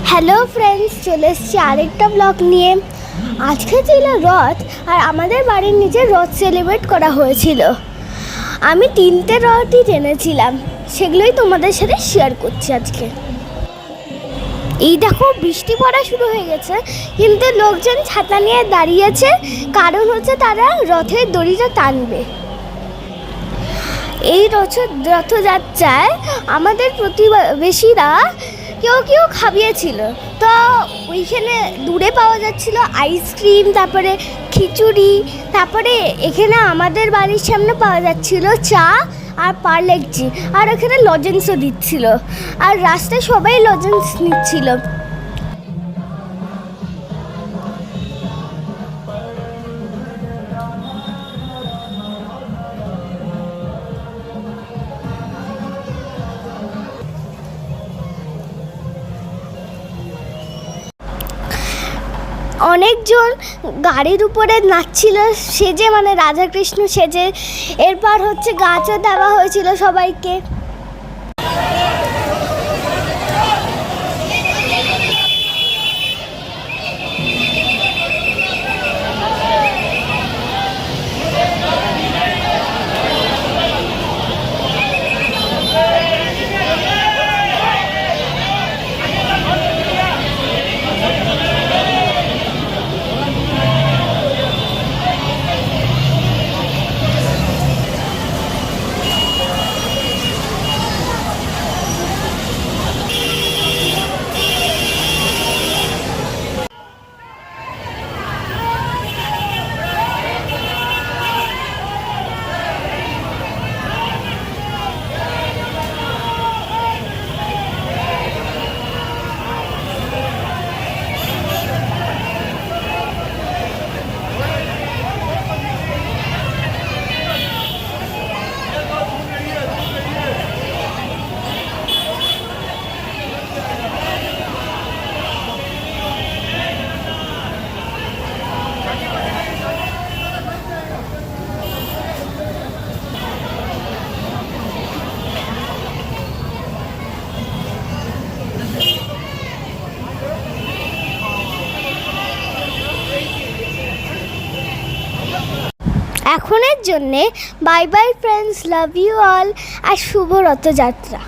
Hello friends, চলে এসেছি আরেকটা ব্লগ নিয়ে। আজকে ছিল রথ, আর আমাদের বাড়ির নিচে রথ সেলিব্রেট করা হয়েছিল। আমি 3টে রথই টেনেছিলাম, সেগুলোই তোমাদের সাথে শেয়ার করছি আজকে। এই দেখো, বৃষ্টি পড়া শুরু হয়ে গেছে, কিন্তু লোকজন ছাতা নিয়ে দাঁড়িয়েছে, কারণ হচ্ছে তারা রথের দড়িটা টানবে। এই রথযাত্রায় আমাদের প্রতিবেশীরা কেউ খাইয়েছিল, তো ওইখানে দূরে পাওয়া যাচ্ছিল আইসক্রিম, তারপরে খিচুড়ি, তারপরে এখানে আমাদের বাড়ির সামনে পাওয়া যাচ্ছিল চা আর পার্লেজি, আর ওখানে লজেন্সও দিচ্ছিল, আর রাস্তায় সবাই লজেন্স নিচ্ছিল। অনেকজন গাড়ির উপরে নাচছিল সেজে, মানে রাধাকৃষ্ণ সেজে। এরপর হচ্ছে গাছও দেওয়া হয়েছিল সবাইকে। এখনের জন্যে bye bye friends, love you all, আর শুভ রথযাত্রা।